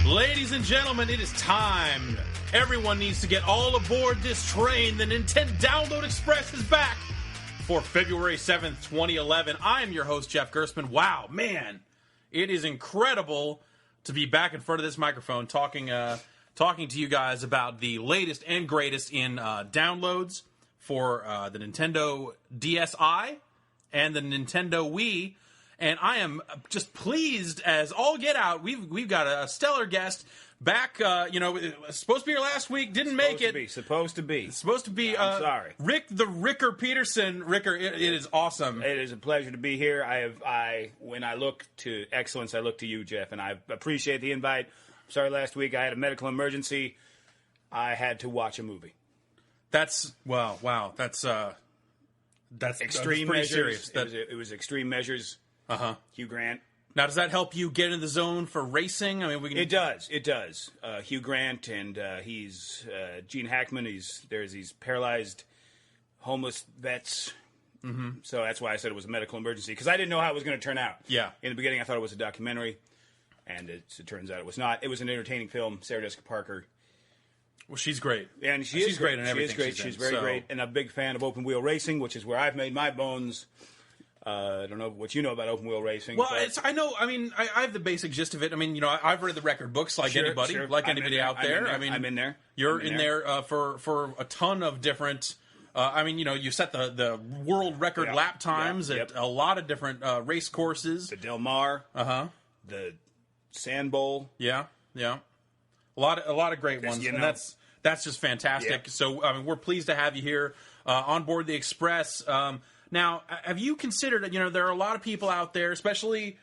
Ladies and gentlemen, it is time. Everyone needs to get all aboard this train. The Nintendo Download Express is back for February 7th, 2011. I am your host, Jeff Gerstmann. Wow, man, it is incredible to be back in front of this microphone talking to you guys about the latest and greatest in downloads for the Nintendo DSi and the Nintendo Wii. And I am just pleased as all get out. We've got a stellar guest back. Supposed to be here last week, didn't make it. Supposed to be. I'm sorry. Rick the Ricker Peterson. Ricker, it is awesome. It is a pleasure to be here. When I look to excellence, I look to you, Jeff, and I appreciate the invite. Sorry, last week I had a medical emergency. I had to watch a movie. That's wow. That's extreme pretty measures. Serious. It was extreme measures. Hugh Grant. Now, does that help you get in the zone for racing? I mean, It does. Hugh Grant and he's Gene Hackman. There's these paralyzed, homeless vets. Mm-hmm. So that's why I said it was a medical emergency, because I didn't know how it was going to turn out. Yeah. In the beginning, I thought it was a documentary, and it turns out it was not. It was an entertaining film. Sarah Jessica Parker. Well, she's great, and she's great in everything. She is great. She's very great, and I'm a big fan of open wheel racing, which is where I've made my bones. I don't know what you know about open wheel racing. Well, I know. I mean, I have the basic gist of it. I mean, I've read the record books like anybody out there. I mean, I'm in there. You're in there for a ton of different. You set the world record lap times at a lot of different race courses. The Del Mar. The Sand Bowl. Yeah. A lot of great ones, and that's just fantastic. Yeah. So, we're pleased to have you here on board the Express. Now, have you considered, there are a lot of people out there, especially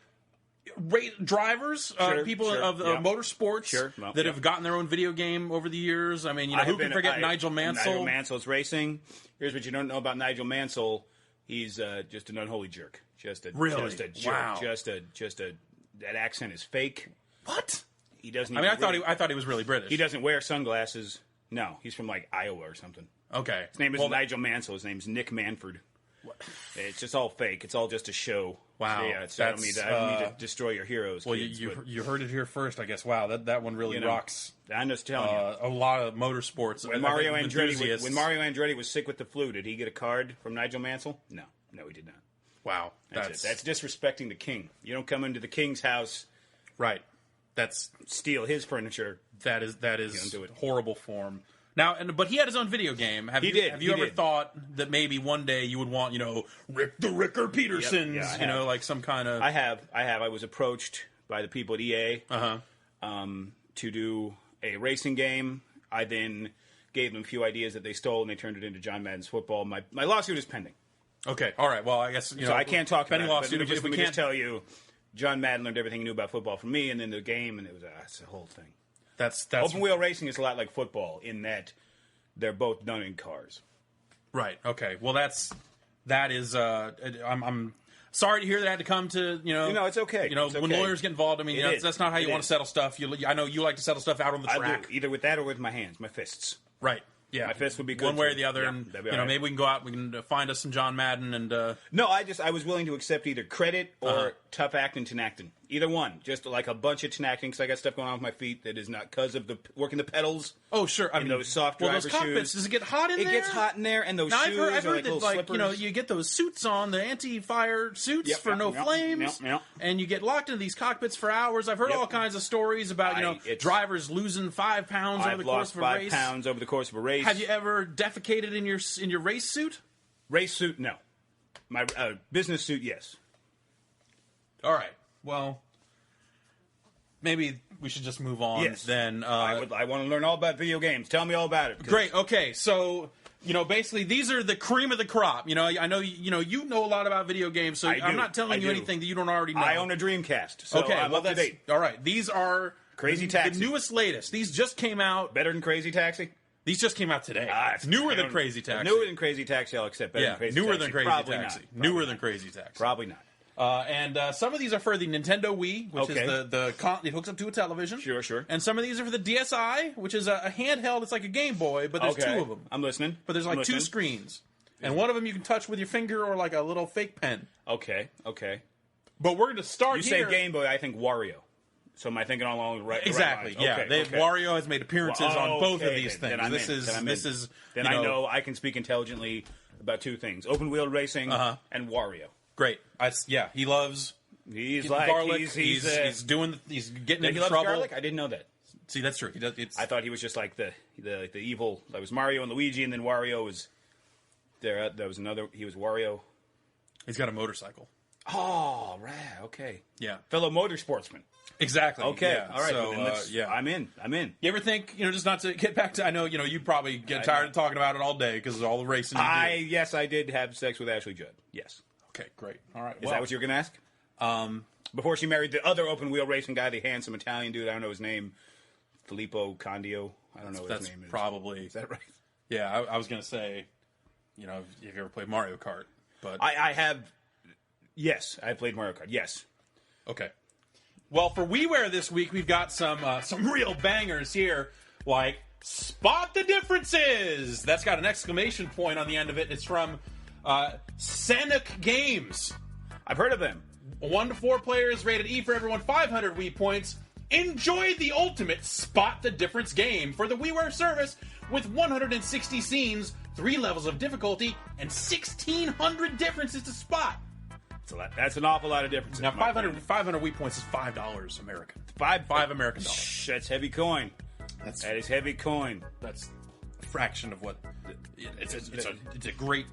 drivers, people of motorsports that have gotten their own video game over the years. I mean, who can forget Nigel Mansell? Nigel Mansell's racing. Here's what you don't know about Nigel Mansell. He's just an unholy jerk. Just a jerk. Wow. That accent is fake. What? He doesn't. I thought he was really British. He doesn't wear sunglasses. No, he's from like Iowa or something. Okay. His name isn't Nigel Mansell. His name's Nick Manford. What? It's just all fake. It's all just a show. Wow. So, I don't need to destroy your heroes. Well, kids, you heard it here first, I guess. Wow, that one really rocks. I'm just telling you. A lot of motorsports. When Mario Andretti was sick with the flu, did he get a card from Nigel Mansell? No, he did not. Wow, that's disrespecting the king. You don't come into the king's house, right? Steal his furniture. That is horrible form. Now, but he had his own video game. Have you ever thought that maybe one day you would want, Rick the Ricker Petersons, like some kind of... I have. I was approached by the people at EA to do a racing game. I then gave them a few ideas that they stole, and they turned it into John Madden's football. My lawsuit is pending. Okay, all right. Well, I guess, so I can't talk about it. Lawsuit, but let me just tell you, John Madden learned everything he knew about football from me, and then the game, and it's a whole thing. That's open wheel racing is a lot like football in that they're both done in cars. Right. Okay. Well, that is. I'm sorry to hear that had to come to it's okay. When lawyers get involved, I mean, that's not how you want to settle stuff. I know you like to settle stuff out on the track. I do, either with that or with my hands, my fists. Right. Yeah, my fist would be good one way or the other, and maybe we can go out. We can find us some John Madden and. No, I was willing to accept either credit or tough acting, tenactin. Either one, just like a bunch of tenactin, because I got stuff going on with my feet that is not because of the working the pedals. Oh, sure. I mean, those soft driver those cockpits, shoes. Does it get hot in there? It gets hot in there, and those shoes I've heard are like that, you get those suits on, the anti-fire suits for no flames, and you get locked into these cockpits for hours. I've heard all kinds of stories about drivers losing 5 pounds over the course of a race. 5 pounds over the course of a race. Have you ever defecated in your race suit? Race suit, no. My business suit, yes. All right. Well, maybe we should just move on then. I want to learn all about video games. Tell me all about it. Great. Okay. So, basically these are the cream of the crop. I know you know a lot about video games, so I'm not telling you anything that you don't already know. I own a Dreamcast, so I'm up to date. All right. These are Crazy Taxi. The newest, latest. These just came out. Better than Crazy Taxi? These just came out today. It's newer than Crazy Taxi. Newer than Crazy Taxi, I'll accept. Better than Crazy newer Taxi. than Crazy Probably Taxi. Not. Newer than Crazy Taxi. Probably not. And some of these are for the Nintendo Wii, which is it hooks up to a television. Sure. And some of these are for the DSi, which is a handheld. It's like a Game Boy, but there's 2 of them. I'm listening. But there's 2 screens. And one of them you can touch with your finger or like a little fake pen. Okay. But we're going to start here. You say Game Boy, I think Wario. So am I thinking all along the right? Exactly. The right yeah. lines? Wario has made appearances on both of these then. things. Then I know I can speak intelligently about two things: open wheel racing and Wario. Great. He loves. He's like garlic. He's getting into loves trouble. Garlic? I didn't know that. See, that's true. He does. I thought he was just like the evil. That was Mario and Luigi, and then Wario was there. There was another. He was Wario. He's got a motorcycle. Oh, right. Okay. Yeah. Fellow motorsportsman. Exactly. Okay. Yeah. All right. So, well, then I'm in. You ever think, just not to get back to, I know, you probably get tired of talking about it all day because of all the racing you do. Yes, I did have sex with Ashley Judd. Yes. Okay, great. All right. Is that what you were going to ask? Before she married the other open wheel racing guy, the handsome Italian dude, I don't know his name, Filippo Condio. I don't know what his name is. Probably. Is that right? Yeah, I was going to say, if you ever played Mario Kart. But I have, yes, I played Mario Kart, yes. Okay. Well, for WiiWare this week, we've got some real bangers here, like Spot the Differences. That's got an exclamation point on the end of it. It's from Sanuk Games. I've heard of them. 1 to 4 players, rated E for everyone, 500 Wii points. Enjoy the ultimate Spot the Difference game for the WiiWare service with 160 scenes, 3 levels of difficulty, and 1,600 differences to spot. That's an awful lot of differences. Now, 500 Wii points is $5 American. $5 American dollars. That's heavy coin. That is heavy coin. That's a fraction of what. It's a great.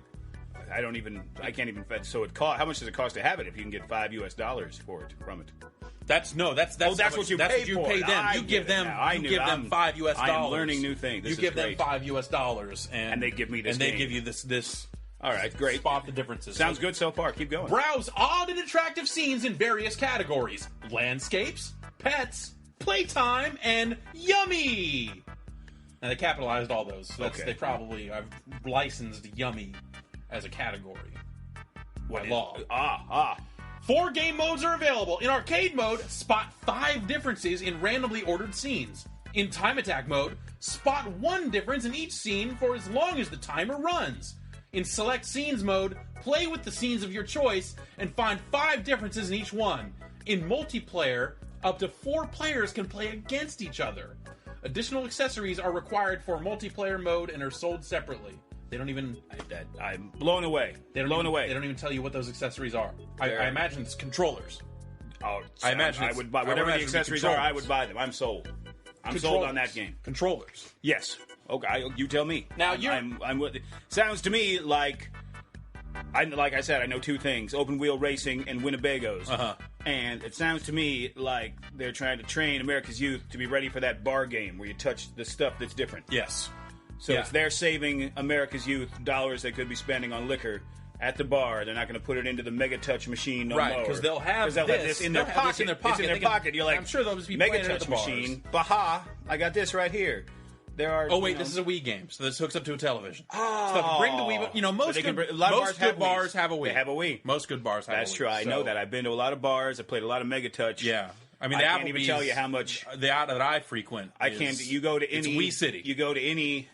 I can't even. So how much does it cost to have it if you can get $5 for it from it? That's what you pay for. Them. You give them $5. I'm learning new things. You give them $5 and they give me this. And they give you this. All right, great. Spot the differences. Sounds good so far. Keep going. Browse odd and attractive scenes in various categories: landscapes, pets, playtime, and yummy. And they capitalized all those. So They probably have licensed yummy as a category by law. 4 game modes are available. In arcade mode, spot 5 differences in randomly ordered scenes. In time attack mode, spot 1 difference in each scene for as long as the timer runs. In select scenes mode, play with the scenes of your choice and find 5 differences in each one. In multiplayer, up to 4 players can play against each other. Additional accessories are required for multiplayer mode and are sold separately. They don't even... I'm blown away. They don't even tell you what those accessories are. I imagine it's controllers. Oh, I imagine I would buy whatever the accessories are. I would buy them. I'm sold. I'm sold on that game. Controllers. Yes. Okay, you tell me. Now I'm with it. Sounds to me like I said, I know 2 things: open wheel racing and Winnebagos. And it sounds to me like they're trying to train America's youth to be ready for that bar game where you touch the stuff that's different. Yes. So if they're saving America's youth dollars they could be spending on liquor at the bar, they're not going to put it into the Mega Touch machine no more. Right, because they'll have this in their pocket. It's in their pocket. You're like, I'm sure they'll just be Mega playing Touch at the bars. machine. Baha! I got this right here. There are. Oh wait, this is a Wii game, so this hooks up to a television. Oh, bring the Wii. Most good bars have a Wii. They have a Wii. Most good bars have a Wii. That's true. I know that. I've been to a lot of bars. I played a lot of Mega Touch. Yeah. I mean, I can't even tell you how much. The out that I frequent. You go to any Wii City. You go to any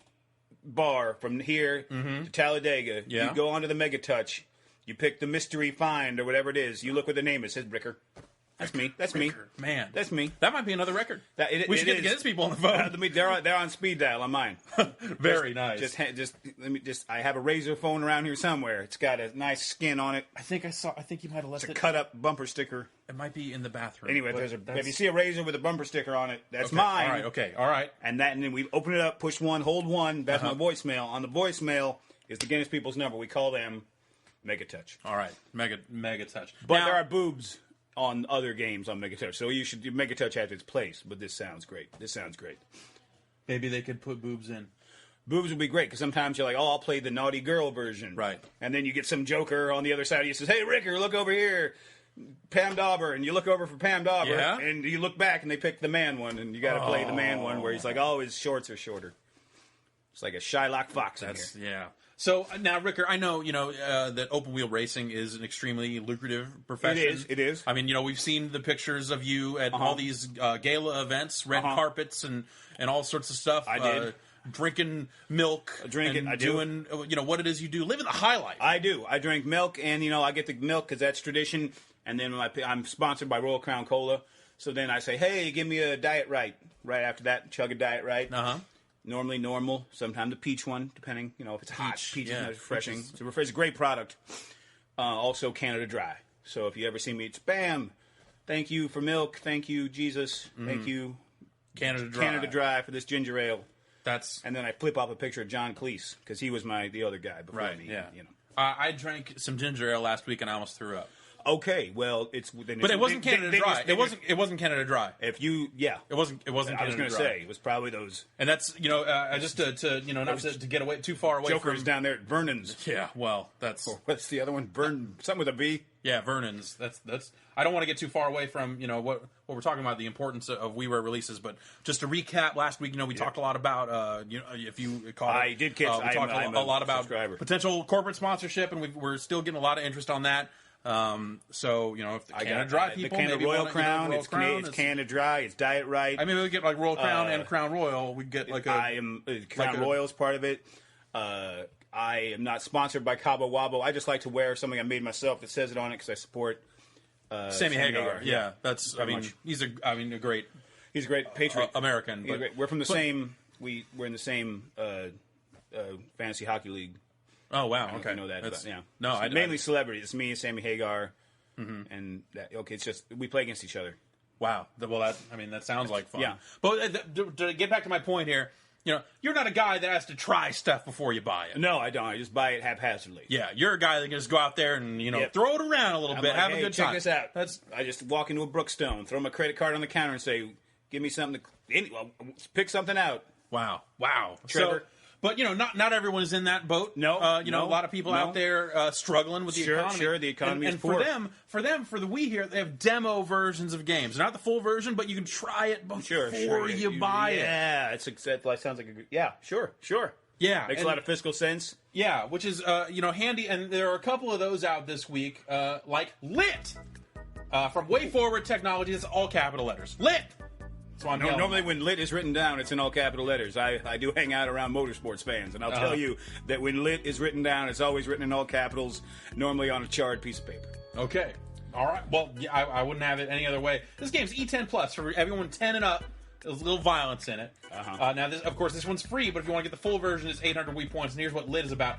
bar from here to Talladega. Yeah. You go onto the Mega Touch. You pick the mystery find or whatever it is. You look what the name is. It says Bricker. That's me. That's Ricker. me. Man, that's me. That might be another record. We should get these people on the phone. They're on speed dial on mine. Very nice. I have a Razor phone around here somewhere. It's got a nice skin on it. I think you might have left it. It's a cut up bumper sticker. It might be in the bathroom. Anyway, if you see a Razor with a bumper sticker on it, that's mine. All right. And then we open it up, push 1, hold 1. That's my voicemail. On the voicemail is the Guinness People's number. We call them Mega Touch. All right, Mega Touch. But there are boobs on other games on Mega Touch, so Mega Touch has its place. But this sounds great. Maybe they could put boobs in. Boobs would be great because sometimes you're like, I'll play the naughty girl version, right? And then you get some joker on the other side of you says, "Hey, Ricker, look over here, Pam Dauber," and you look over for Pam Dauber, and you look back and they pick the man one, and you got to play the man one where he's like, "Oh, his shorts are shorter." It's like a Shylock Fox in here. Yeah. So now, Ricker, I know that open wheel racing is an extremely lucrative profession. It is. I mean, we've seen the pictures of you at all these gala events, red carpets, and all sorts of stuff. I did. Drinking milk, doing what it is you do, living the high life. I do. I drink milk, and I get the milk because that's tradition. And then I'm sponsored by Royal Crown Cola, So then I say, hey, give me a Diet Right. Right after that, chug a Diet Right. Uh-huh. Normally normal, sometimes the peach one, depending, if it's hot. Peach is refreshing. It's a great product. Also Canada Dry. So if you ever see me, it's bam. Thank you for milk. Thank you, Jesus. Thank you, Canada Dry for this ginger ale. And then I flip off a picture of John Cleese because he was the other guy before me. Yeah. I drank some ginger ale last week and I almost threw up. Okay, well, but it wasn't Canada Dry. It wasn't Canada Dry. If you, it wasn't. Canada Dry. I was going to say it was probably those. And that's just to not to get away too far away. Jokers from down there at Vernon's. Yeah, well, that's what's the other one? Something with a V. Yeah, Vernon's. That's. I don't want to get too far away from what we're talking about, the importance of WiiWare releases. But just to recap, last week we talked a lot about if you caught it, I did catch. We talked a lot about subscriber. Potential corporate sponsorship, and we're still getting a lot of interest on that. So if the Canada Dry people, the Canada Royal Crown, it's Canada Dry, it's Diet Right. I mean, we get like Royal Crown and Crown Royal. We get like Crown Royal is part of it. I am not sponsored by Cabo Wabo. I just like to wear something I made myself that says it on it because I support Sammy Hagar. Yeah, that's. He's a great. He's a great patriot, American. We're from the same. We're in the same fantasy hockey league. Oh wow! Okay, I know that. That's, yeah, no, mainly celebrities. It's me and Sammy Hagar, and that. Okay, it's just we play against each other. Wow. Well, that sounds like fun. Yeah. But to get back to my point here, you're not a guy that has to try stuff before you buy it. No, I don't. I just buy it haphazardly. Yeah, you're a guy that can just go out there and throw it around a little bit, have a good time. Check this out. I just walk into a Brookstone, throw my credit card on the counter, and say, "Give me something pick something out." Wow. Trevor. But not everyone is in that boat. No, a lot of people out there struggling with the economy. Sure, the economy is poor. For the Wii here, they have demo versions of games. Not the full version, but you can try it before you buy it. Yeah, that sounds like a good. Yeah, sure. Yeah, makes a lot of fiscal sense. Yeah, which is handy. And there are a couple of those out this week, like Lit from Way Forward Technologies. It's all capital letters. Lit. So normally when Lit is written down, it's in all capital letters. I do hang out around motorsports fans, and I'll tell you that when Lit is written down, it's always written in all capitals, normally on a charred piece of paper. Okay. All right. Well, yeah, I wouldn't have it any other way. This game's E10 plus for everyone 10 and up. There's a little violence in it. Now, this one's free, but if you want to get the full version, it's 800 Wii points, and here's what Lit is about.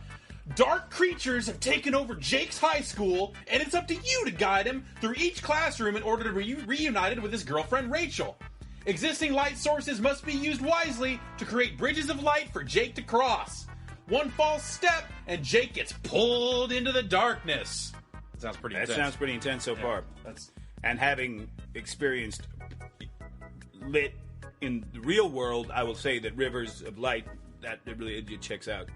Dark creatures have taken over Jake's high school, and it's up to you to guide him through each classroom in order to be reunited with his girlfriend, Rachel. Existing light sources must be used wisely to create bridges of light for Jake to cross. One false step, and Jake gets pulled into the darkness. That sounds pretty intense. That sounds pretty intense so far. And having experienced Lit in the real world, I will say that Rivers of Light, that it checks out.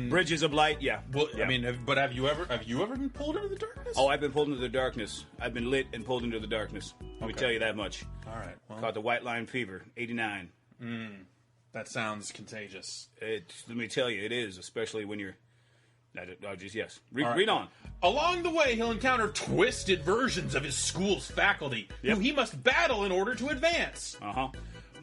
Bridges of Light, yeah. Well, yeah. I mean, but have you ever been pulled into the darkness? Oh, I've been pulled into the darkness. I've been lit and pulled into the darkness. Let me tell you that much. All right. Well. Caught the White Line Fever, 89. That sounds contagious. Let me tell you, it is, especially when you're... yes. Read on. Along the way, he'll encounter twisted versions of his school's faculty, who he must battle in order to advance.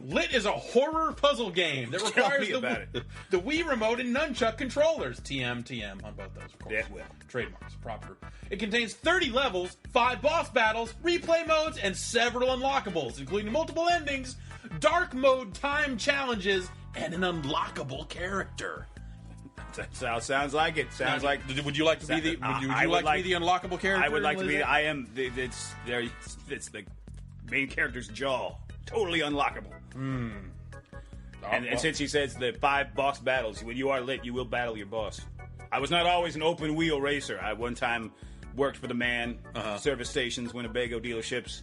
Lit is a horror puzzle game that requires the Wii Remote and Nunchuck controllers. TM on both those, of course. Yeah, well. Trademarks, proper. It contains 30 levels, 5 boss battles, replay modes, and several unlockables, including multiple endings, dark mode time challenges, and an unlockable character. That sounds like it. Sounds like. Would you like to be the? Would you like to be the unlockable character? I would like to be. I am. It's the main character's jaw. Totally unlockable. And since he says the 5 boss battles, when you are lit, you will battle your boss. I was not always an open wheel racer. I one time worked for the man, service stations, Winnebago dealerships.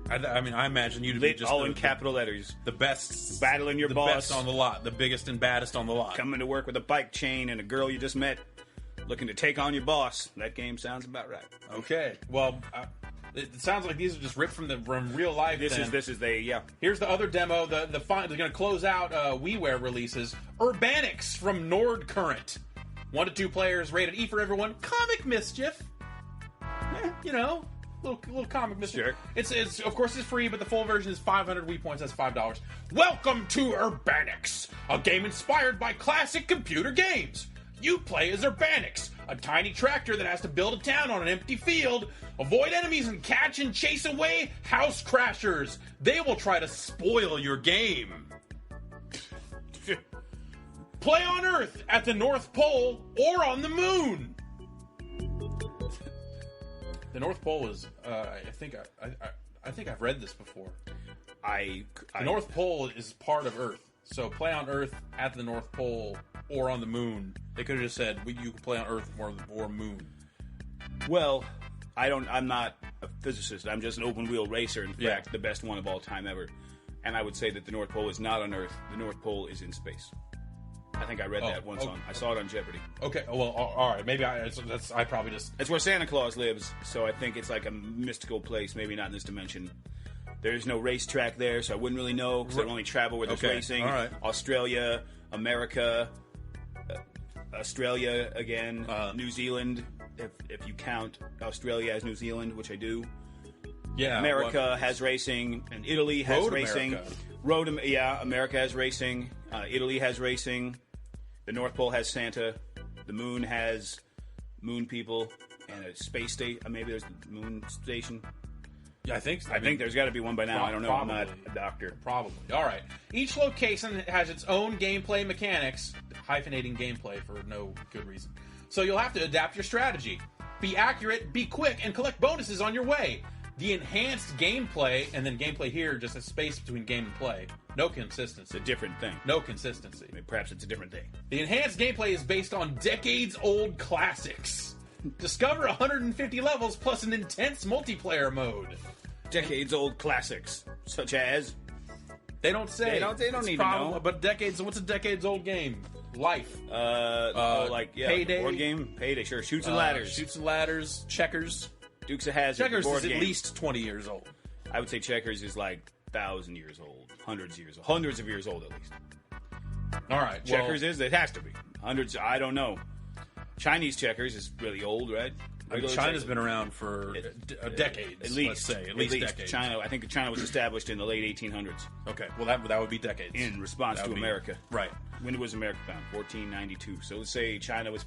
I mean, I imagine you to lit be just all in capital letters. The best, battling your boss, the best on the lot, the biggest and baddest on the lot. Coming to work with a bike chain and a girl you just met, looking to take on your boss. That game sounds about right. Okay, well. It sounds like these are just ripped from real life. This is yeah. Here's the other demo. They're going to close out WiiWare releases. Urbanix from Nord Current. 1 to 2 players, rated E for everyone. Comic mischief. Little comic mischief. Sure. It's of course it's free, but the full version is 500 Wii points. That's $5. Welcome to Urbanix, a game inspired by classic computer games. You play as Urbanix, a tiny tractor that has to build a town on an empty field Avoid enemies and catch and chase away house crashers. They will try to spoil your game. Play on Earth at the North Pole or on the Moon. The North Pole is, I think I've read this before. The North Pole is part of Earth, so play on Earth at the North Pole or on the Moon. They could have just said you can play on Earth or Moon. Well, I'm not a physicist. I'm just an open wheel racer. In fact, the best one of all time ever. And I would say that the North Pole is not on Earth. The North Pole is in space. I think I read that once I saw it on Jeopardy. Okay, well, all right. Maybe I probably just... It's where Santa Claus lives, so I think it's like a mystical place, maybe not in this dimension. There's no racetrack there, so I wouldn't really know, because I would only travel where there's racing. All right. Australia, America, Australia again, New Zealand, if you count Australia as New Zealand, which I do. Yeah. America has racing, and Italy has racing. America. America has racing. Italy has racing. The North Pole has Santa. The Moon has moon people and a space station. Maybe there's the moon station. Yeah, I think so. I think there's got to be one by now. I don't know. Probably. I'm not a doctor. Probably. All right. Each location has its own gameplay mechanics, hyphenating gameplay for no good reason. So you'll have to adapt your strategy. Be accurate, be quick, and collect bonuses on your way. The enhanced gameplay, and then gameplay here, just a space between game and play. No consistency. It's a different thing. No consistency. I mean, perhaps it's a different thing. The enhanced gameplay is based on decades-old classics. Discover 150 levels plus an intense multiplayer mode. Decades-old classics, such as... They don't say. They don't even know. But decades. What's a decades-old game? Life. Payday. Board game. Payday. Sure. Shoots and ladders. Shoots and ladders. Checkers. Dukes of Hazzard. Checkers board is game. at least 20 years old. I would say Checkers is like 1,000 years old, hundreds of years old at least. All right. Checkers it has to be hundreds. I don't know. Chinese Checkers is really old, right? China's been around for decades. At least, let's say at least decades. China. I think China was established in the late 1800s. Okay, well that would be decades in response to America. Right. When was America found? 1492. So let's say China was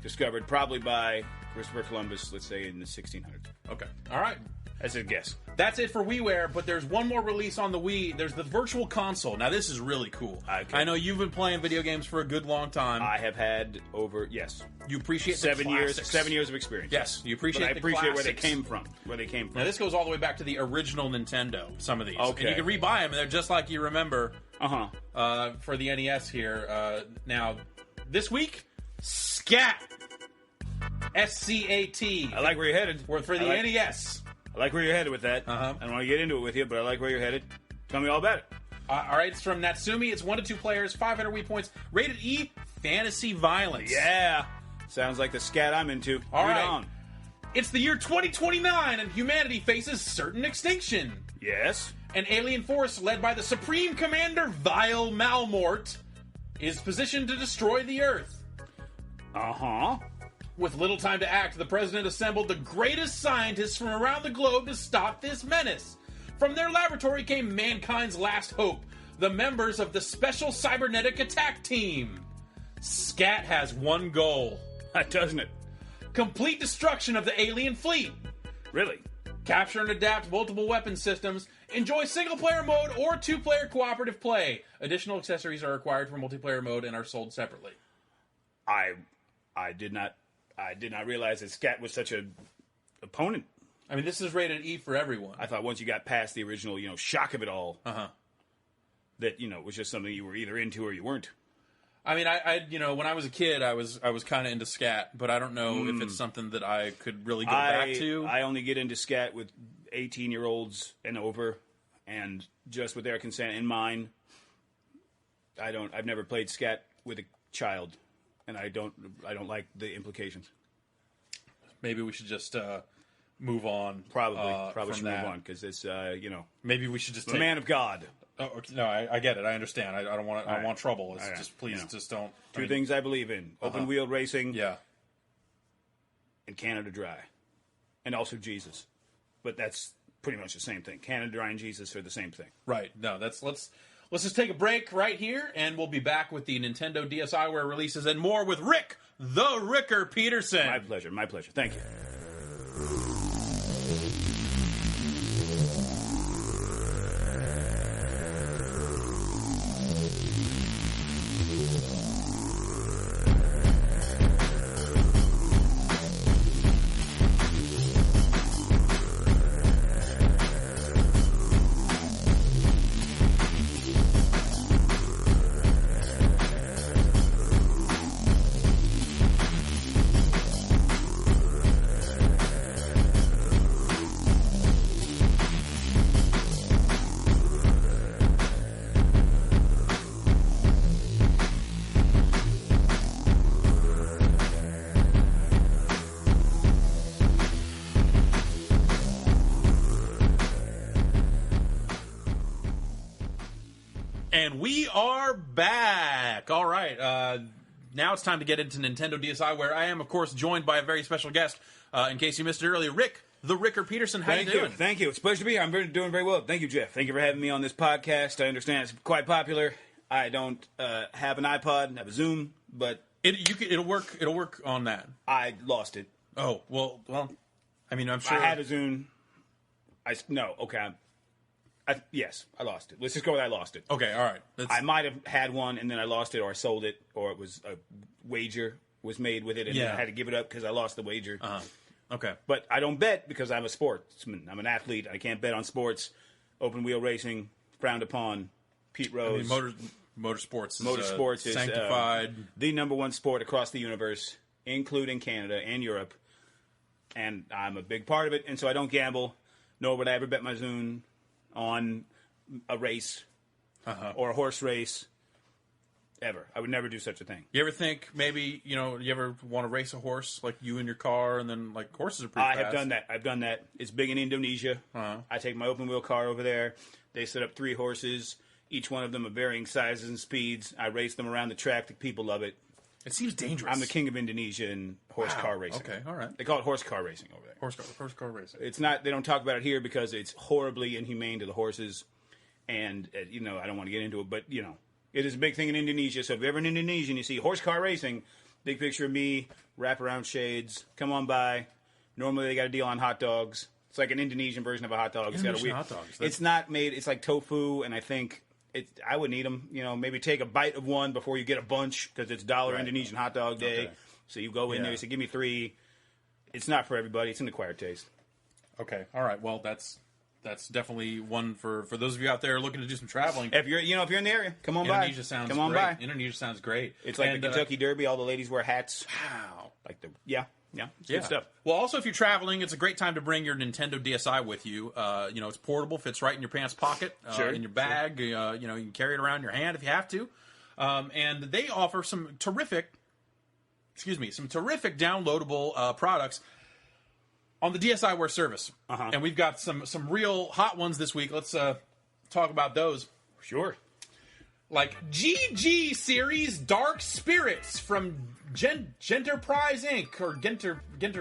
discovered probably by Christopher Columbus. Let's say in the 1600s. Okay. All right. That's a guess. That's it for WiiWare, but there's one more release on the Wii. There's the Virtual Console. Now, this is really cool. Okay. I know you've been playing video games for a good long time. I have had yes. You appreciate 7 years of experience. Yes, you appreciate I appreciate classics. where they came from. Now, this goes all the way back to the original Nintendo, some of these. Okay. And you can rebuy them, and they're just like you remember Uh-huh. For the NES here. Now, this week, SCAT. SCAT. I like where you're headed. For the NES. I like where you're headed with that. Uh-huh. I don't want to get into it with you, but I like where you're headed. Tell me all about it. All right, it's from Natsumi. It's 1 to 2 players, 500 Wii points. Rated E, fantasy violence. Yeah. Sounds like the scat I'm into. All Read right. on. It's the year 2029, and humanity faces certain extinction. Yes. An alien force led by the Supreme Commander Vile Malmort is positioned to destroy the Earth. Uh-huh. With little time to act, the president assembled the greatest scientists from around the globe to stop this menace. From their laboratory came mankind's last hope, the members of the Special Cybernetic Attack Team. SCAT has one goal. Doesn't it? Complete destruction of the alien fleet. Really? Capture and adapt multiple weapon systems. Enjoy single-player mode or two-player cooperative play. Additional accessories are required for multiplayer mode and are sold separately. I did not realize that Scat was such a opponent. I mean, this is rated E for everyone. I thought once you got past the original, shock of it all, that it was just something you were either into or you weren't. I mean, I when I was a kid, I was kind of into Scat, but I don't know if it's something that I could really go back to. I only get into Scat with 18-year-olds and over, and just with their consent in mind. I've never played Scat with a child, and I don't like the implications. Maybe we should just move on. Probably should that. move on because it's Maybe we should just the man of God. Oh, okay. No, I get it. I understand. I don't want. I don't want trouble. It's just please, just don't. Two things I believe in: open wheel racing, Yeah. and Canada Dry, and also Jesus. But that's pretty much the same thing. Canada Dry and Jesus are the same thing. Right. No, let's just take a break right here, and we'll be back with the Nintendo DSiWare releases and more with Rick, the Ricker Peterson. My pleasure. Thank you. And we are back. All right. Now it's time to get into Nintendo DSi, where I am, of course, joined by a very special guest. In case you missed it earlier, Rick, the Ricker Peterson. How you doing? Thank you. It's a pleasure to be here. I'm doing very well. Thank you, Jeff. Thank you for having me on this podcast. I understand it's quite popular. I don't have an iPod. I have a Zoom, but it'll work. It'll work on that. I lost it. Oh well. I mean, I'm sure I had a Zoom. Yes, I lost it. Let's just go with I lost it. Okay, all right. I might have had one and then I lost it, or I sold it, or it was a wager was made with it, and I had to give it up because I lost the wager. Okay. But I don't bet because I'm a sportsman. I'm an athlete. I can't bet on sports. Open wheel racing, frowned upon. Pete Rose. Motorsports is sanctified. The number one sport across the universe, including Canada and Europe. And I'm a big part of it, and so I don't gamble, nor would I ever bet my Zune on a race or a horse race ever. I would never do such a thing. You ever think maybe, you ever want to race a horse, like you in your car, and then like horses are pretty fast? I have done that. It's big in Indonesia. I take my open wheel car over there. They set up 3 horses, each one of them of varying sizes and speeds. I race them around the track. The people love it. It seems dangerous. I'm the king of Indonesia in horse car racing. Okay, all right. They call it horse car racing over there. Horse car racing. It's not. They don't talk about it here because it's horribly inhumane to the horses, and I don't want to get into it, but it is a big thing in Indonesia. So if you're ever in Indonesia and you see horse car racing, big picture of me, wraparound shades, come on by. Normally they got a deal on hot dogs. It's like an Indonesian version of a hot dog. Indonesian hot dogs. It's not made. It's like tofu, and I think. I wouldn't eat them. Maybe take a bite of one before you get a bunch because it's $1 Indonesian hot dog day. Okay. So you go in there, you say, give me 3. It's not for everybody. It's an acquired taste. Okay. All right. Well, that's definitely one for those of you out there looking to do some traveling. If you're in the area, come on by. Indonesia sounds great. Indonesia sounds great. It's like the Kentucky Derby. All the ladies wear hats. Wow. It's good stuff. Well, also, if you're traveling, it's a great time to bring your Nintendo DSi with you. It's portable, fits right in your pants pocket, in your bag. Sure. You can carry it around your hand if you have to. And they offer some terrific downloadable products on the DSiWare service. And we've got some real hot ones this week. Let's talk about those. Sure. Like GG Series Dark Spirits from Genterprise Inc. or Genter.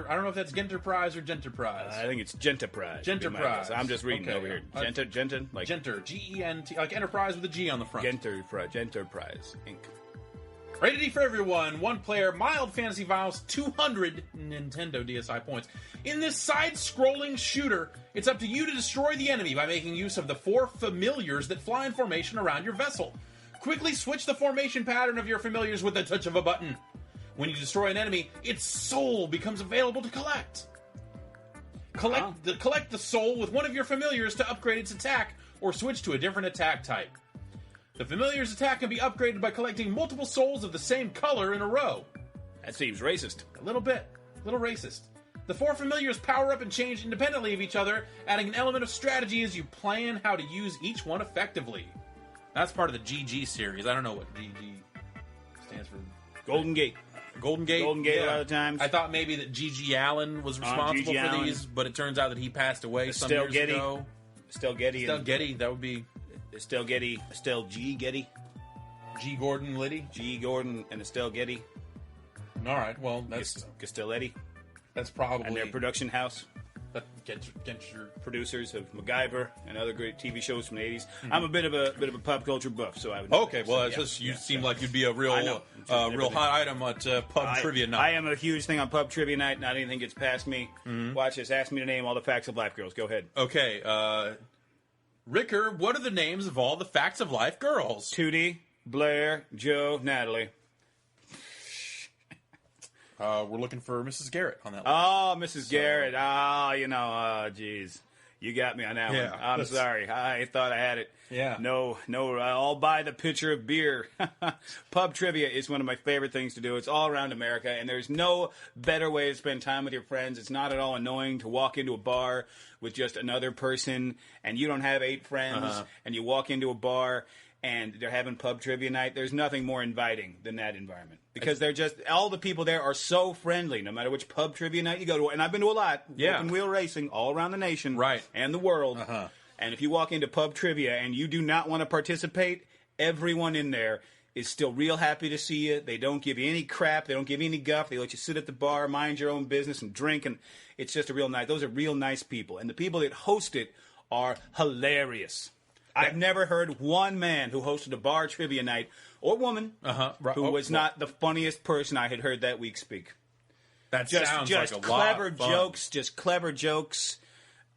I don't know if that's Genterprise or Genterprise. I think it's Genterprise. Genterprise. I'm just reading over here. Genter, like Genter, Gent, like Enterprise with a G on the front. Genterprise Inc. Rated E for everyone. 1 player, mild fantasy violence, 200 Nintendo DSi points. In this side-scrolling shooter, it's up to you to destroy the enemy by making use of the 4 familiars that fly in formation around your vessel. Quickly switch the formation pattern of your familiars with the touch of a button. When you destroy an enemy, its soul becomes available to collect. Collect the soul with one of your familiars to upgrade its attack, or switch to a different attack type. The familiar's attack can be upgraded by collecting multiple souls of the same color in a row. That seems racist. A little bit. A little racist. The 4 familiars power up and change independently of each other, adding an element of strategy as you plan how to use each one effectively. That's part of the GG series. I don't know what GG stands for. Golden Gate. Golden Gate a lot of times. I thought maybe that G.G. Allen was responsible for these, but it turns out that he passed away some years ago. Estelle Getty. That would be... Estelle G. Getty. G. Gordon Liddy. G. Gordon and Estelle Getty. All right, well, that's... Castelletti. That's probably... And their production house. Genscher. Producers of MacGyver and other great TV shows from the 80s. Mm-hmm. I'm a bit of a pop culture buff, so I would... Okay, well, you seem like you'd be a real hot item at Pub Trivia Night. I am a huge thing on Pub Trivia Night. Not anything gets past me. Mm-hmm. Watch this. Ask me to name all the facts of life girls. Go ahead. Okay, Ricker, what are the names of all the Facts of Life girls? Tootie, Blair, Joe, Natalie. We're looking for Mrs. Garrett on that list. Oh, Mrs. Garrett. Oh, geez. You got me on that one. I'm sorry. I thought I had it. Yeah. No, I'll buy the pitcher of beer. Pub trivia is one of my favorite things to do. It's all around America, and there's no better way to spend time with your friends. It's not at all annoying to walk into a bar with just another person, and you don't have 8 friends, and you walk into a bar, and they're having pub trivia night. There's nothing more inviting than that environment. Because they're just, all the people there are so friendly, no matter which pub trivia night you go to. And I've been to a lot. Open wheel racing all around the nation. Right. And the world. And if you walk into pub trivia and you do not want to participate, everyone in there is still real happy to see you. They don't give you any crap. They don't give you any guff. They let you sit at the bar, mind your own business, and drink. And it's just a real nice. Those are real nice people. And the people that host it are hilarious. I've never heard one man who hosted a bar trivia night, or woman, who was not the funniest person I had heard that week speak. That Just sounds like a clever lot of fun. jokes, just clever jokes,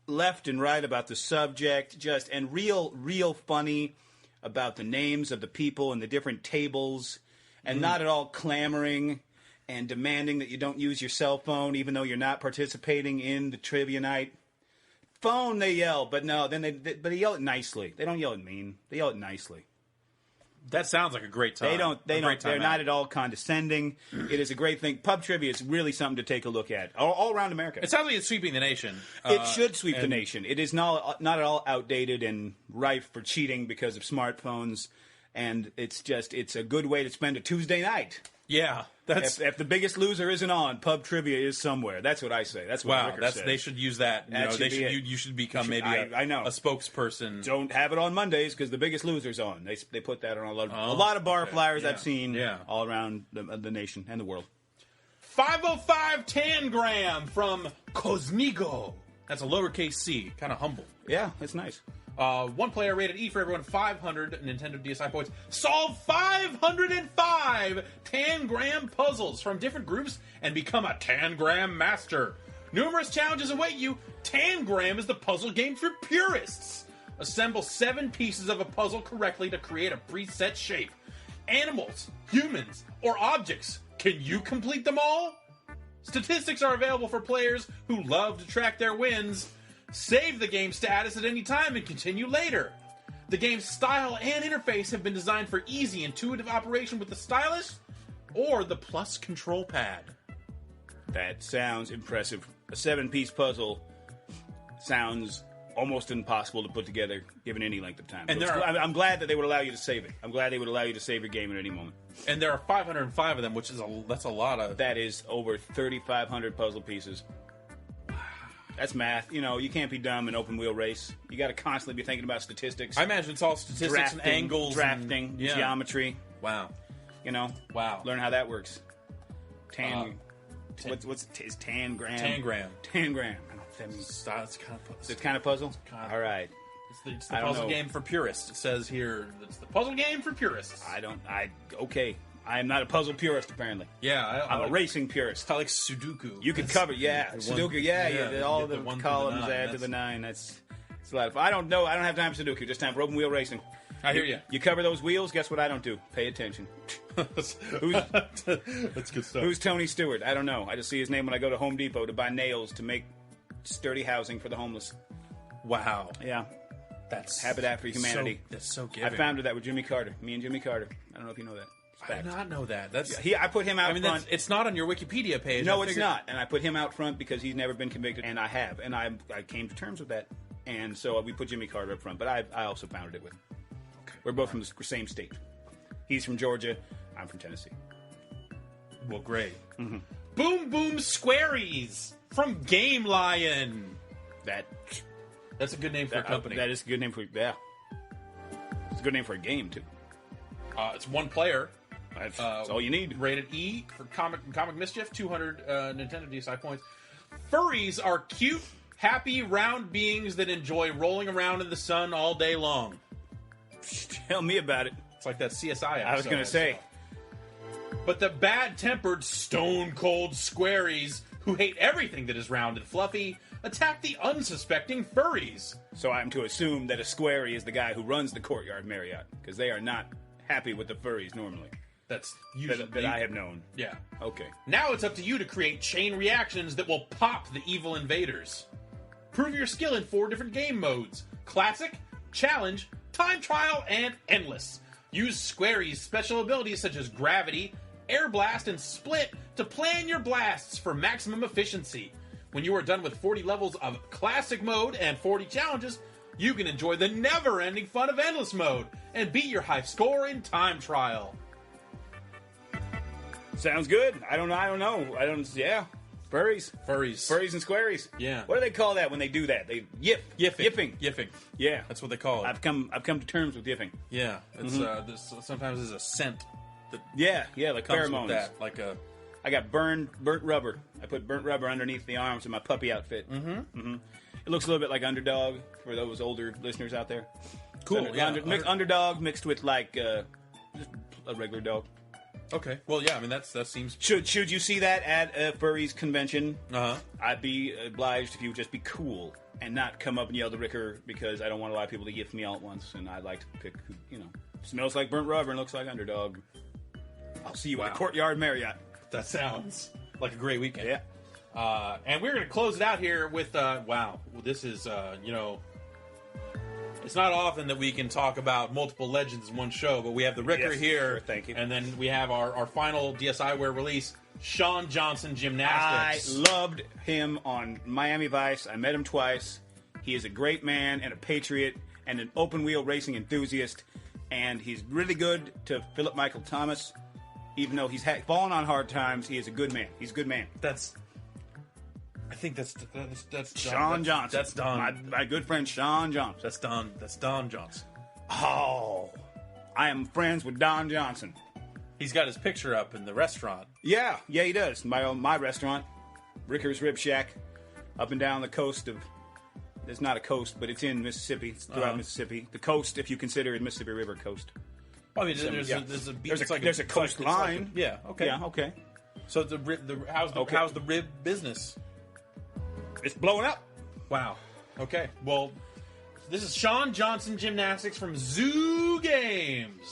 left and right about the subject, and real funny about the names of the people and the different tables, and not at all clamoring and demanding that you don't use your cell phone, even though you're not participating in the trivia night. Phone, they yell, but no, they yell it nicely. They don't yell it mean. They yell it nicely. That sounds like a great time. They're not at all condescending. It is a great thing. Pub trivia is really something to take a look at all around America. It sounds like it's sweeping the nation. It should sweep the nation. It is not at all outdated and rife for cheating because of smartphones. And it's a good way to spend a Tuesday night. Yeah. If the Biggest Loser isn't on, pub trivia is somewhere. That's what I say. That's what Ricker says. They should use that. You should become a spokesperson. Don't have it on Mondays because the Biggest Loser's on. They put that on a lot of bar flyers I've seen all around the nation and the world. 505 Tangram from Cosmigo. That's a lowercase c. Kind of humble. Yeah, it's nice. One player rated E for everyone, 500 Nintendo DSi points. Solve 505 Tangram puzzles from different groups and become a Tangram master. Numerous challenges await you. Tangram is the puzzle game for purists. Assemble 7 pieces of a puzzle correctly to create a preset shape. Animals, humans, or objects. Can you complete them all? Statistics are available for players who love to track their wins. Save the game status at any time and continue later. The game's style and interface have been designed for easy, intuitive operation with the stylus or the plus control pad. That sounds impressive. A 7-piece puzzle sounds almost impossible to put together given any length of time. And I'm glad that they would allow you to save it. I'm glad they would allow you to save your game at any moment. And there are 505 of them, which is that's a lot of... That is over 3,500 puzzle pieces. That's math. You can't be dumb in open wheel race. You got to constantly be thinking about statistics. I imagine it's all statistics and angles. Drafting, geometry. Wow. Wow. Learn how that works. Is Tangram? Tangram. Tangram. I don't know what that means. It's kind of puzzle. It's kind of puzzle? All right. It's the puzzle game for purists. It says here, it's the puzzle game for purists. Okay. I am not a puzzle purist, apparently. Yeah, I'm a racing purist. I like Sudoku. You could cover, Sudoku, all the columns add to the 9. That's a lot of fun. I don't know. I don't have time for Sudoku. Just time for open wheel racing. I hear you. You cover those wheels, guess what I don't do? Pay attention. That's good stuff. Who's Tony Stewart? I don't know. I just see his name when I go to Home Depot to buy nails to make sturdy housing for the homeless. Wow. Yeah. That's Habitat for Humanity. That's so giving. I founded that with Jimmy Carter. Me and Jimmy Carter. I don't know if you know that. I did not know that. I put him out front. It's not on your Wikipedia page. No, it's not. And I put him out front because he's never been convicted, and I have. And I came to terms with that. And so we put Jimmy Carter up front, but I also founded it with him. Okay. We're both from the same state. He's from Georgia. I'm from Tennessee. Well, great. Mm-hmm. Boom Boom Squaries from Game Lion. That's a good name for a company. That is a good name for It's a good name for a game, too. It's one player. That's all you need. Rated E for Comic Mischief, 200 Nintendo DSi points. Furries are cute, happy, round beings that enjoy rolling around in the sun all day long. Tell me about it. It's like that CSI episode. I was going to say. But the bad-tempered, stone-cold squaries who hate everything that is round and fluffy attack the unsuspecting furries. So I'm to assume that a squarey is the guy who runs the Courtyard Marriott, because they are not happy with the furries normally. That's usually that I have known. Yeah. Okay. Now it's up to you to create chain reactions that will pop the evil invaders. Prove your skill in 4 different game modes: Classic, Challenge, Time Trial, and Endless. Use Squary's special abilities such as Gravity, Air Blast, and Split to plan your blasts for maximum efficiency. When you are done with 40 levels of Classic mode and 40 challenges, you can enjoy the never-ending fun of Endless mode and beat your high score in Time Trial. Sounds good. I don't know. Yeah. Furries. Furries. Furries and squaries. Yeah. What do they call that when they do that? They yiffing. Yiffing. Yeah. That's what they call it. I've come to terms with yiffing. Yeah. It's sometimes there's a scent that Yeah, like comes pheromones. with that. Like a I got burnt rubber. I put burnt rubber underneath the arms of my puppy outfit. Mm-hmm. It looks a little bit like Underdog for those older listeners out there. cool. Underdog mixed with like just a regular dog. Okay. Well, yeah. I mean, that seems. Should you see that at a furries convention? I'd be obliged if you would just be cool and not come up and yell to Ricker because I don't want a lot of people to yiff me all at once, and I like to pick who smells like burnt rubber and looks like Underdog. I'll see you at the Courtyard Marriott. That sounds like a great weekend. Yeah. And we're going to close it out here with, this is, it's not often that we can talk about multiple legends in one show, but we have the Ricker here. Sure, thank you. And then we have our final DSiWare release, Shawn Johnson Gymnastics. I loved him on Miami Vice. I met him twice. He is a great man and a patriot and an open-wheel racing enthusiast. And he's really good to Philip Michael Thomas. Even though he's fallen on hard times, he is a good man. He's a good man. I think that's Shawn Johnson. That's Don. My good friend Shawn Johnson. That's Don Johnson. Oh, I am friends with Don Johnson. He's got his picture up in the restaurant. Yeah, he does. My restaurant, Ricker's Rib Shack, up and down the coast of. It's not a coast, but it's in Mississippi. It's throughout Mississippi. The coast, if you consider it Mississippi River coast. Well, I mean, there's a coastline. Yeah. Okay. Yeah. Okay. So how's the rib business? It's blowing up. Wow. Okay. Well, this is Shawn Johnson Gymnastics from Zoo Games.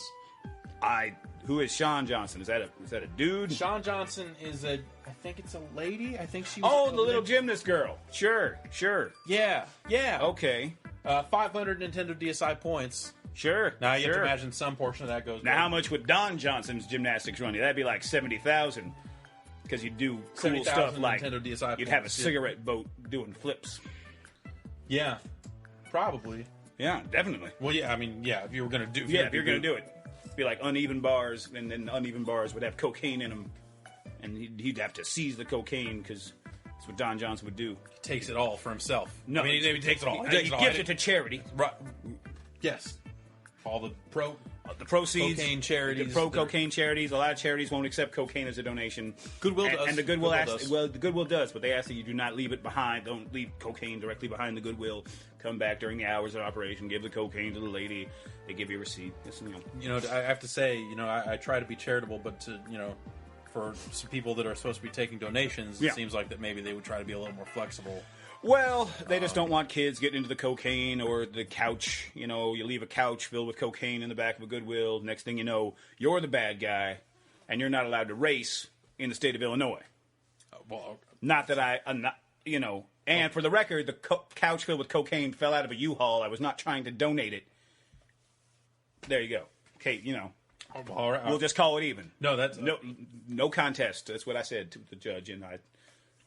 Who is Shawn Johnson? Is that a dude? Shawn Johnson is I think it's a lady. I think she was. Oh, the little gymnast girl. Sure. Yeah. Okay. 500 Nintendo DSi points. Sure. Now you have to imagine some portion of that goes. Now, how much would Don Johnson's gymnastics run you? That'd be like 70,000. Because you do cool stuff like Nintendo DSi you'd have a cigarette boat doing flips. Yeah, probably. Yeah, definitely. Well, yeah. I mean, yeah. If you were gonna do, if you're gonna do it, it'd be like uneven bars, and then the uneven bars would have cocaine in them, and he'd have to seize the cocaine because that's what Don Johnson would do. He takes it all for himself. No, I mean, he takes it all. He gives it to charity. Right. Yes. All the proceeds, cocaine charities, the cocaine charities. A lot of charities won't accept cocaine as a donation. Goodwill does, and the Goodwill asks. Well, the Goodwill does, but they ask that you do not leave it behind. Don't leave cocaine directly behind the Goodwill. Come back during the hours of operation. Give the cocaine to the lady. They give you a receipt. I have to say, I try to be charitable, but for some people that are supposed to be taking donations, it seems like that maybe they would try to be a little more flexible. Well, they just don't want kids getting into the cocaine or the couch. You leave a couch filled with cocaine in the back of a Goodwill. Next thing you know, you're the bad guy, and you're not allowed to race in the state of Illinois. Not that And for the record, the couch filled with cocaine fell out of a U-Haul. I was not trying to donate it. There you go. Okay, all right, we'll just call it even. No, that's no contest. That's what I said to the judge, and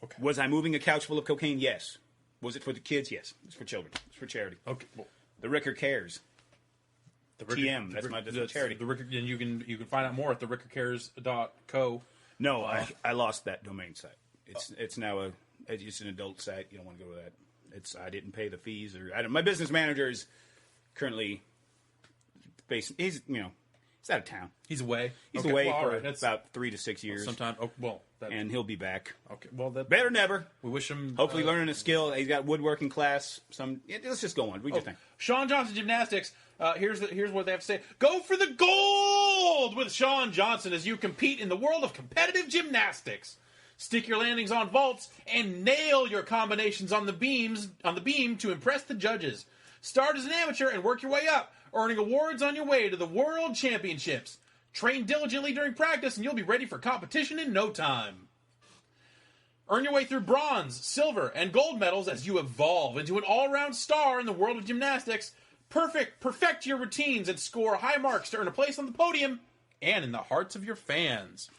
Okay. Was I moving a couch full of cocaine? Yes. Was it for the kids? Yes. It's for children. It's for charity. Okay. Well, the Ricker Cares. TM. That's my charity. The Ricker, and you can find out more at therickercares.co. No, I lost that domain site. It's now it's an adult site. You don't want to go to that. I didn't pay the fees my business manager is currently based. He's out of town. He's away. He's away for about 3 to 6 years. Sometime. And he'll be back. Okay. Well, better than ever. We wish him. Hopefully, learning a skill. He's got woodworking class. Let's just go on. What do you think? Shawn Johnson Gymnastics. Here's what they have to say. Go for the gold with Shawn Johnson as you compete in the world of competitive gymnastics. Stick your landings on vaults and nail your combinations on the beam to impress the judges. Start as an amateur and work your way up, earning awards on your way to the World Championships. Train diligently during practice and you'll be ready for competition in no time. Earn your way through bronze, silver, and gold medals as you evolve into an all-around star in the world of gymnastics. Perfect your routines and score high marks to earn a place on the podium and in the hearts of your fans.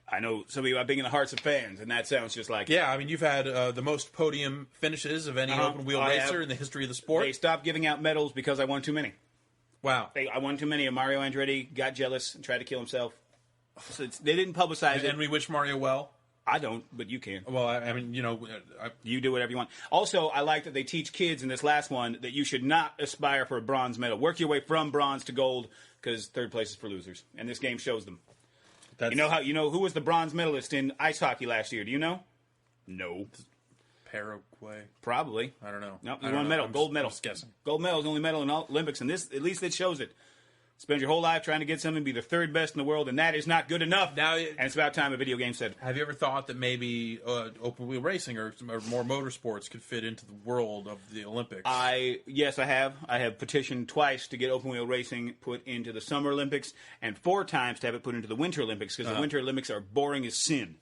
I know some of you are big in the hearts of fans, and that sounds just like... Yeah, I mean, you've had the most podium finishes of any open-wheel racer in the history of the sport. They stopped giving out medals because I won too many. Wow. I won too many. Mario Andretti got jealous and tried to kill himself. So they didn't publicize it. And we wish Mario well. I don't, but you can. Well, I mean, You do whatever you want. Also, I like that they teach kids in this last one that you should not aspire for a bronze medal. Work your way from bronze to gold, because third place is for losers. And this game shows them. You know who was the bronze medalist in ice hockey last year? Do you know? No. Paraguay? Probably. I don't know. Nope, you won a medal. Gold medal. I'm just guessing. Gold medal is the only medal in all Olympics, and this, at least it shows it. Spend your whole life trying to get something, be the third best in the world, and that is not good enough. Now, and it's about time a video game said. Have you ever thought that maybe open wheel racing or more motorsports could fit into the world of the Olympics? Yes, I have. I have petitioned twice to get open wheel racing put into the Summer Olympics, and 4 times to have it put into the Winter Olympics, because the Winter Olympics are boring as sin.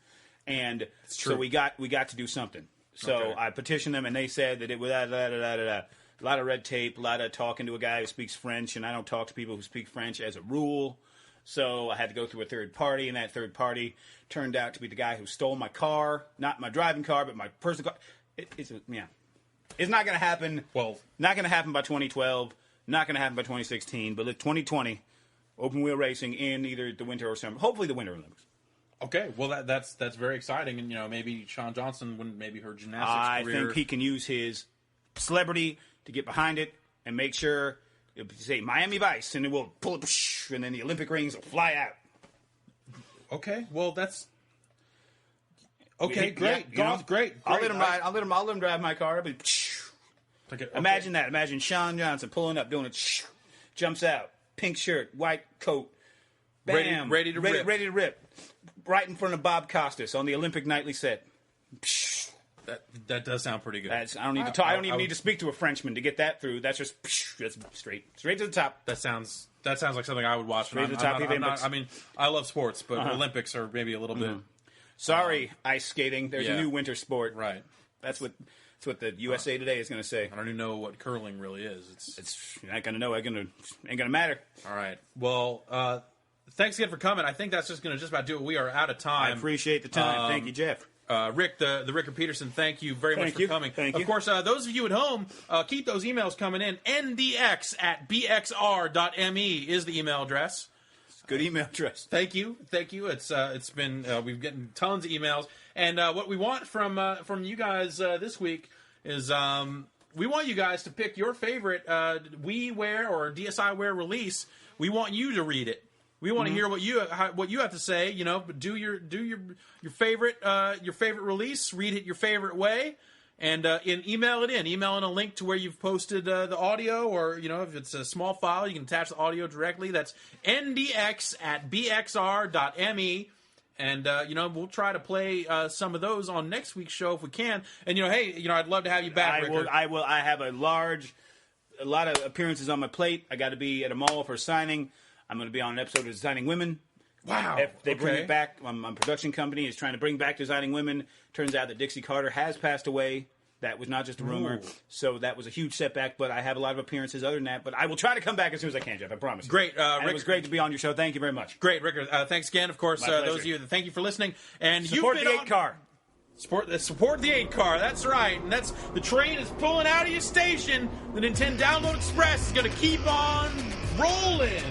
And so we got to do something. So I petitioned them, and they said that it was a lot of red tape, a lot of talking to a guy who speaks French, and I don't talk to people who speak French as a rule. So I had to go through a third party, and that third party turned out to be the guy who stole my car, not my driving car, but my personal car. It's not going to happen. Well, not going to happen by 2012. Not going to happen by 2016. But 2020, open wheel racing in either the winter or summer. Hopefully, the Winter Olympics. Okay, well that's very exciting, and maybe Sean Johnson wouldn't maybe her gymnastics career. I think he can use his celebrity to get behind it and make sure, say Miami Vice, and it will pull it, and then the Olympic rings will fly out. Okay, well that's okay. Great, yeah, great. I'll let him ride. I'll let him drive my car. But okay. Imagine that. Imagine Sean Johnson pulling up, doing it. Jumps out, pink shirt, white coat, bam, ready to rip, right in front of Bob Costas on the Olympic nightly set. That does sound pretty good. I don't need to talk. I don't even need to speak to a Frenchman to get that through. That's just that's straight to the top. That sounds like something I would watch. Straight to the top of the Olympics. I mean, I love sports, but Olympics are maybe a little bit. Sorry, ice skating. There's a new winter sport. Right. That's what the USA Today is going to say. I don't even know what curling really is. You're not going to know. Ain't going to matter. All right. Well, thanks again for coming. I think that's just going to about do it. We are out of time. I appreciate the time. Thank you, Jeff. Rick, the Ricker Peterson, thank you very much for coming. Thank you. Of course, those of you at home, keep those emails coming in. ndx@bxr.me is the email address. Good email address. Thank you. It's been we've gotten tons of emails, and what we want from you guys this week is we want you guys to pick your favorite WiiWare or DSiWare release. We want you to read it. We want to hear what you have to say. Do your favorite release. Read it your favorite way, and email it in. Email in a link to where you've posted the audio, or if it's a small file, you can attach the audio directly. That's ndx@bxr.me, and we'll try to play some of those on next week's show if we can. And I'd love to have you back. Ricker. I will. I have a lot of appearances on my plate. I got to be at a mall for a signing. I'm going to be on an episode of Designing Women. Wow. If they bring it back. My production company is trying to bring back Designing Women. Turns out that Dixie Carter has passed away. That was not just a rumor. Ooh. So that was a huge setback, but I have a lot of appearances other than that. But I will try to come back as soon as I can, Jeff. I promise. Great. Rick, it was great to be on your show. Thank you very much. Great, Ricker. Thanks again. Of course, those of you, thank you for listening. And support the 8 car. Support the 8 car. That's right. And the train is pulling out of your station. The Nintendo Download Express is going to keep on rolling.